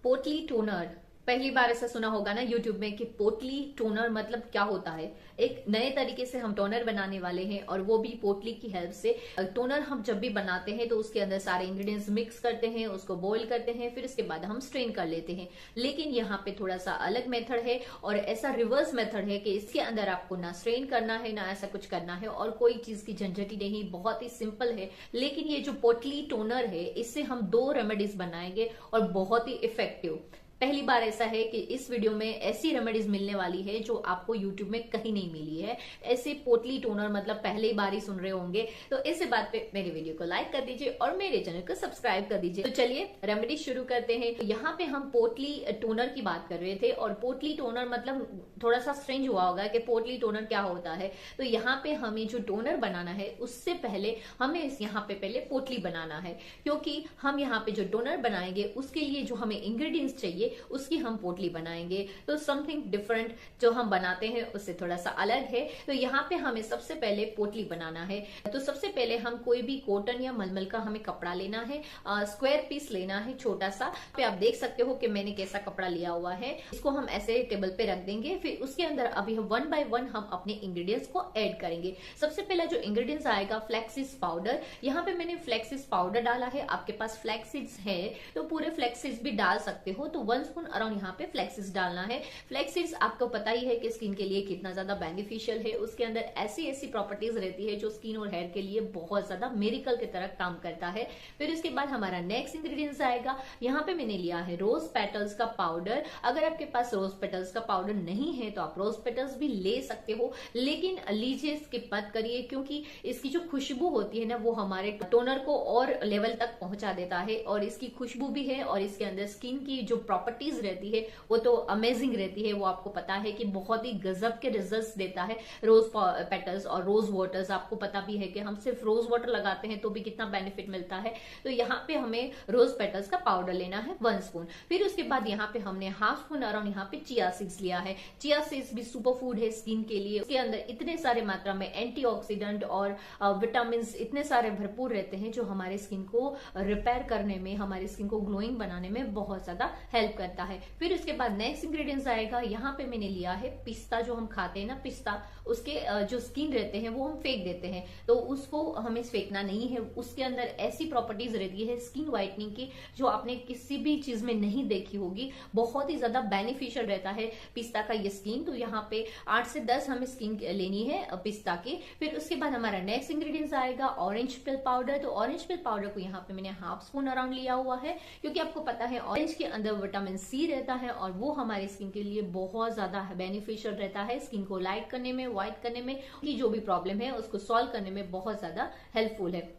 पोटली टोनर, पहली बार ऐसा सुना होगा ना यूट्यूब में कि पोटली टोनर मतलब क्या होता है। एक नए तरीके से हम टोनर बनाने वाले हैं और वो भी पोटली की हेल्प से। टोनर हम जब भी बनाते हैं तो उसके अंदर सारे इंग्रेडिएंट्स मिक्स करते हैं, उसको बॉईल करते हैं, फिर उसके बाद हम स्ट्रेन कर लेते हैं। लेकिन यहाँ पे थोड़ा सा अलग मेथड है और ऐसा रिवर्स मेथड है कि इसके अंदर आपको ना स्ट्रेन करना है ना ऐसा कुछ करना है और कोई चीज की झंझटी नहीं, बहुत ही सिंपल है। लेकिन ये जो पोटली टोनर है इससे हम 2 रेमेडीज बनाएंगे और बहुत ही इफेक्टिव। पहली बार ऐसा है कि इस वीडियो में ऐसी रेमेडीज मिलने वाली है जो आपको यूट्यूब में कहीं नहीं मिली है। ऐसे पोटली टोनर मतलब पहली बार ही सुन रहे होंगे, तो इस बात पे मेरे वीडियो को लाइक कर दीजिए और मेरे चैनल को सब्सक्राइब कर दीजिए। तो चलिए रेमेडी शुरू करते हैं। यहाँ पे हम पोटली टोनर की बात कर रहे थे और पोटली टोनर मतलब थोड़ा सा स्ट्रेंज हुआ होगा कि पोटली टोनर क्या होता है। तो यहाँ पे हमें जो टोनर बनाना है उससे पहले हमें यहाँ पे पहले पोटली बनाना है, क्योंकि हम यहाँ पे जो टोनर बनाएंगे उसके लिए जो हमें इंग्रेडिएंट्स चाहिए उसकी हम पोटली बनाएंगे। तो समथिंग डिफरेंट जो हम बनाते हैं उससे थोड़ा सा अलग है। तो यहाँ पे हमें सबसे पहले पोटली बनाना है। तो सबसे पहले हम कोई भी कॉटन या मलमल का हमें कपड़ा लेना है, स्क्वायर पीस लेना है छोटा सा। पे आप देख सकते हो कि मैंने कैसा कपड़ा लिया हुआ है। इसको हम ऐसे टेबल पे रख देंगे। फिर उसके अंदर अभी हम 1 बाय 1 हम अपने इंग्रेडिएंट्स को ऐड करेंगे। सबसे पहला जो इंग्रेडिएंट्स आएगा फ्लैक्स पाउडर। यहाँ पे मैंने फ्लैक्स पाउडर डाला है। आपके पास फ्लैक्स है तो पूरे फ्लैक्स भी डाल सकते हो। तो 1 स्पून अराउंड यहाँ पे फ्लैक्स डालना है। फ्लैक्स आपको पता ही है कि स्किन के लिए कितना ज्यादा बेनिफिशियल है। उसके अंदर ऐसी ऐसी प्रॉपर्टीज रहती है जो स्किन और हेयर के लिए बहुत ज्यादा मेरिकल की तरह काम करता है। फिर इसके बाद हमारा नेक्स्ट इंग्रेडिएंट्स आएगा। यहाँ पे मैंने लिया है रोज पेटल्स का पाउडर। अगर आपके पास रोज पेटल्स का पाउडर नहीं है तो आप रोज पेटल्स भी ले सकते हो, लेकिन लीजिए स्किप मत करिए, क्योंकि इसकी जो खुशबू होती है ना वो हमारे टोनर को और लेवल तक पहुंचा देता है। और इसकी खुशबू भी है और इसके अंदर स्किन की जो प्रॉपर्टीज रहती है वो तो अमेजिंग रहती है। वो आपको पता है कि बहुत ही गजब के रिजल्ट्स देता है रोज पेटल्स और रोज वाटर्स। आपको पता भी है कि हम सिर्फ रोज वाटर लगाते हैं तो भी कितना बेनिफिट मिलता है। तो यहाँ पे हमें रोज पेटल्स का पाउडर लेना है 1 स्पून। फिर उसके बाद यहाँ पे हमने हाफ स्पून अराउंड यहाँ पे चिया सीड्स लिया है। चिया सीड्स भी सुपर फूड है स्किन के लिए। उसके अंदर इतने सारे मात्रा में एंटीऑक्सीडेंट और विटामिन इतने सारे भरपूर रहते हैं जो हमारे स्किन को रिपेयर करने में, हमारी स्किन को ग्लोइंग बनाने में बहुत ज्यादा हेल्प करता है। फिर उसके बाद नेक्स्ट इंग्रेडिएंट्स आएगा। यहाँ पे मैंने लिया है पिस्ता। जो हम खाते हैं ना पिस्ता, उसके जो स्किन रहते हैं वो हम फेंक देते हैं, तो उसको हमें फेंकना नहीं है। उसके अंदर ऐसी प्रॉपर्टीज रहती है स्किन व्हाइटनिंग की जो आपने किसी भी चीज में नहीं देखी होगी। बहुत ही ज्यादा बेनिफिशियल रहता है पिस्ता का ये स्किन। तो यहाँ पे 8 से 10 हमें स्किन लेनी है पिस्ता की। फिर उसके बाद हमारा नेक्स्ट इंग्रेडिएंट्स आएगा ऑरेंज पिल पाउडर। तो ऑरेंज पिल पाउडर को यहाँ पे मैंने हाफ स्पून अराउंड लिया हुआ है, क्योंकि आपको पता है ऑरेंज के अंदर विटामिन सी रहता है और वो हमारी स्किन के लिए बहुत ज्यादा बेनिफिशियल रहता है। स्किन को लाइट करने में, व्हाइट करने में, की जो भी प्रॉब्लम है उसको सॉल्व करने में बहुत ज्यादा हेल्पफुल है।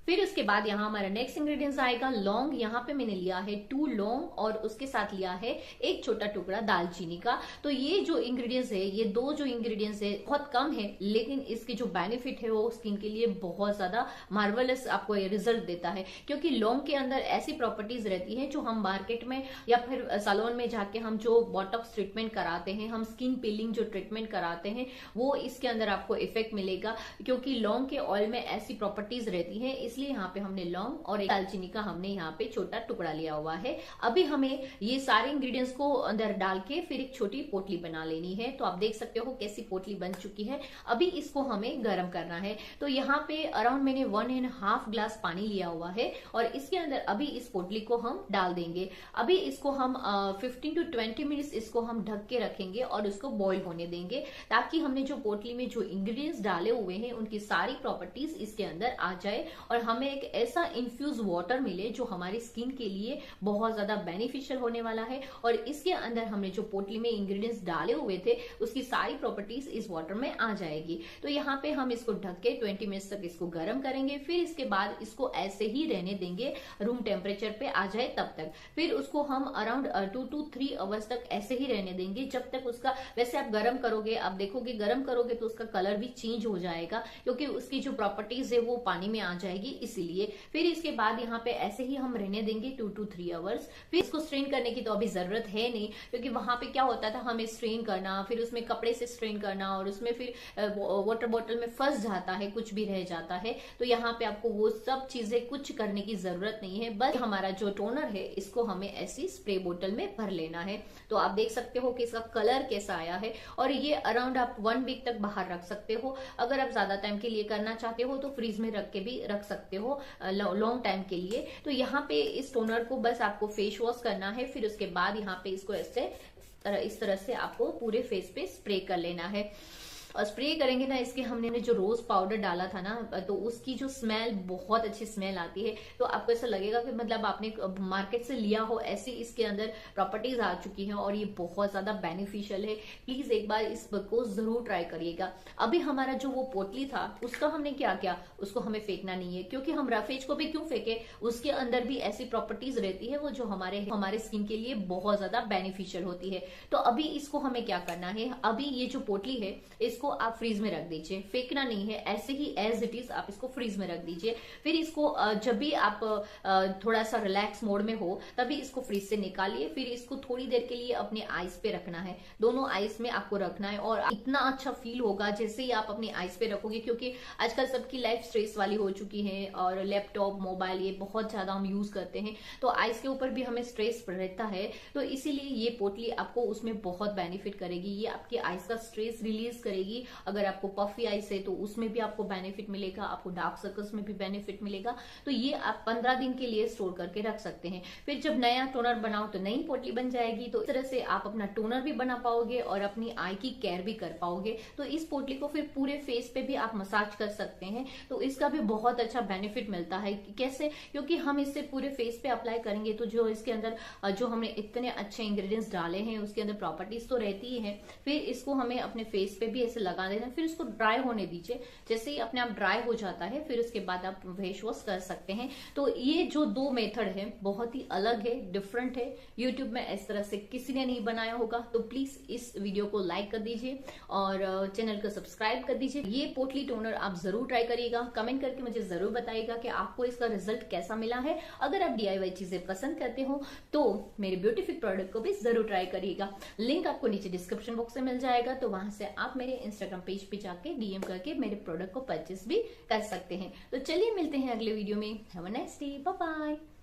फिर उसके बाद यहाँ हमारा नेक्स्ट इंग्रेडिएंट्स आएगा लौंग। यहाँ पे मैंने लिया है 2 लौंग और उसके साथ लिया है एक छोटा टुकड़ा दालचीनी का। तो ये जो इंग्रेडिएंट्स है, ये 2 जो इंग्रेडिएंट्स है बहुत कम है, लेकिन इसके जो बेनिफिट है वो स्किन के लिए बहुत ज्यादा मार्वलस आपको ये रिजल्ट देता है। क्योंकि लौंग के अंदर ऐसी प्रॉपर्टीज रहती है जो हम मार्केट में या फिर सैलून में जाके हम जो बॉटॉक्स ट्रीटमेंट कराते हैं, हम स्किन पीलिंग जो ट्रीटमेंट कराते हैं, वो इसके अंदर आपको इफेक्ट मिलेगा। क्योंकि लौंग के ऑयल में ऐसी प्रॉपर्टीज रहती है, इसलिए यहाँ पे हमने लौंग और एक दालचीनी का हमने यहाँ पे छोटा टुकड़ा लिया हुआ है। अभी हमें ये सारे इंग्रेडिएंट्स को अंदर डाल के फिर एक छोटी पोटली बना लेनी है। तो आप देख सकते हो कैसी पोटली बन चुकी है। अभी इसको हमें गर्म करना है। तो यहाँ पे अराउंड मैंने 1.5 ग्लास पानी लिया हुआ है और इसके अंदर अभी इस पोटली को हम डाल देंगे। अभी इसको हम 15 to 20 मिनट्स इसको हम ढक के रखेंगे और उसको बॉईल होने देंगे, ताकि हमने जो पोटली में जो इंग्रेडिएंट्स डाले हुए हैं उनकी सारी प्रॉपर्टीज इसके अंदर आ जाए और हमें एक ऐसा इन्फ्यूज वाटर मिले जो हमारी स्किन के लिए बहुत ज्यादा बेनिफिशियल होने वाला है। और इसके अंदर हमने जो पोटली में इंग्रेडिएंट्स डाले हुए थे उसकी सारी प्रॉपर्टीज इस वाटर में आ जाएगी। तो यहाँ पे हम इसको ढक के 20 मिनट्स तक इसको गर्म करेंगे। फिर इसके बाद इसको ऐसे ही रहने देंगे, रूम टेम्परेचर पे आ जाए तब तक। फिर उसको हम अराउंड 2 to 3 आवर्स तक ऐसे ही रहने देंगे, जब तक उसका, वैसे आप गर्म करोगे, आप देखोगे गर्म करोगे तो उसका कलर भी चेंज हो जाएगा, क्योंकि उसकी जो प्रॉपर्टीज है वो पानी में आ जाएगी। इसीलिए। फिर इसके बाद यहाँ पे ऐसे ही हम रहने देंगे 2 to 3 आवर्स। फिर इसको स्ट्रेन करने की तो अभी जरूरत है नहीं, क्योंकि वहां पे क्या होता था, हमें स्ट्रेन करना, फिर उसमें कपड़े से स्ट्रेन करना, और उसमें फिर वाटर बॉटल में फंस जाता है, कुछ भी रह जाता है। तो यहाँ पे आपको वो सब चीजें कुछ करने की जरूरत नहीं है। बस हमारा जो टोनर है इसको हमें ऐसी स्प्रे बोतल में भर लेना है। तो आप देख सकते हो कि इसका कलर कैसा आया है, और ये अराउंड आप 1 वीक तक बाहर रख सकते हो। अगर आप ज्यादा टाइम के लिए करना चाहते हो तो फ्रीज में रख के भी रख सकते हो लॉन्ग टाइम के लिए। तो यहाँ पे इस टोनर को बस आपको फेस वॉश करना है, फिर उसके बाद यहाँ पे इसको ऐसे इस तरह से आपको पूरे फेस पे स्प्रे कर लेना है। और स्प्रे करेंगे ना, इसके हमने जो रोज पाउडर डाला था ना, तो उसकी जो स्मेल, बहुत अच्छी स्मेल आती है। तो आपको ऐसा लगेगा कि मतलब आपने मार्केट से लिया हो, ऐसी इसके अंदर प्रॉपर्टीज आ चुकी हैं, और ये बहुत ज्यादा बेनिफिशियल है। प्लीज एक बार इसको जरूर ट्राई करिएगा। अभी हमारा जो वो पोटली था उसका हमने क्या किया, उसको हमें फेंकना नहीं है, क्योंकि हम रफेज को भी क्यों फेंके, उसके अंदर भी ऐसी प्रॉपर्टीज रहती है वो जो हमारे स्किन के लिए बहुत ज्यादा बेनिफिशियल होती है। तो अभी इसको हमें क्या करना है, अभी ये जो पोटली है इसको आप फ्रीज में रख दीजिए, फेंकना नहीं है, ऐसे ही एज इट इज आप इसको फ्रीज में रख दीजिए। फिर इसको जब भी आप थोड़ा सा रिलैक्स मोड में हो तभी इसको फ्रीज से निकालिए। फिर इसको थोड़ी देर के लिए अपने आईज पे रखना है, दोनों आईज में आपको रखना है, और इतना अच्छा फील होगा जैसे ही आप अपनी आईज पे रखोगे, क्योंकि आजकल सबकी लाइफ स्ट्रेस वाली हो चुकी है, और लैपटॉप मोबाइल ये बहुत ज्यादा हम यूज करते हैं, तो आईज के ऊपर भी हमें स्ट्रेस रहता है। तो इसीलिए ये पोटली आपको उसमें बहुत बेनिफिट करेगी, ये आपकी आईज का स्ट्रेस रिलीज करेगी। अगर आपको पफी आईज है तो उसमें भी आपको बेनिफिट मिलेगा, आपको डार्क सर्कल्स में भी बेनिफिट मिलेगा। तो ये आप 15 दिन के लिए स्टोर करके रख सकते हैं। फिर जब नया टोनर बनाओ तो नई पोटली बन जाएगी। तो इस तरह से आप अपना टोनर भी बना पाओगे और अपनी आई की केयर भी कर पाओगे। तो इस पोटली को फिर पूरे फेस पे भी आप मसाज कर सकते हैं, तो इसका भी बहुत अच्छा बेनिफिट मिलता है। कैसे, क्योंकि हम इससे पूरे फेस पे अप्लाई करेंगे तो जो इसके अंदर जो हमने इतने अच्छे इंग्रेडिएंट्स डाले हैं उसके अंदर प्रॉपर्टीज तो रहती ही है। फिर इसको हमें अपने फेस पे भी ऐसे लगा देना, फिर इसको ड्राई होने दीजिए। जैसे ही अपने आप ड्राई हो जाता है फिर उसके बाद आप फेस वॉश कर सकते हैं। तो ये जो 2 मेथड है बहुत ही अलग है, डिफरेंट है, यूट्यूब में इस तरह से किसी ने नहीं बनाया होगा। तो प्लीज इस वीडियो को लाइक कर दीजिए और चैनल को सब्सक्राइब कर दीजिए। ये पोटली टोनर आप जरूर ट्राई करिएगा, कमेंट करके मुझे जरूर बताइएगा कि आपको इसका रिजल्ट कैसा मिला है। अगर आप DIY चीजें पसंद करते हो तो मेरे ब्यूटीफिक प्रोडक्ट को भी जरूर ट्राई करिएगा। लिंक आपको नीचे डिस्क्रिप्शन बॉक्स में मिल जाएगा, तो वहां से आप मेरे इंस्टाग्राम पेज पे जाके DM करके मेरे प्रोडक्ट को परचेस भी कर सकते हैं। तो चलिए मिलते हैं अगले वीडियो में। Have a nice day, bye bye.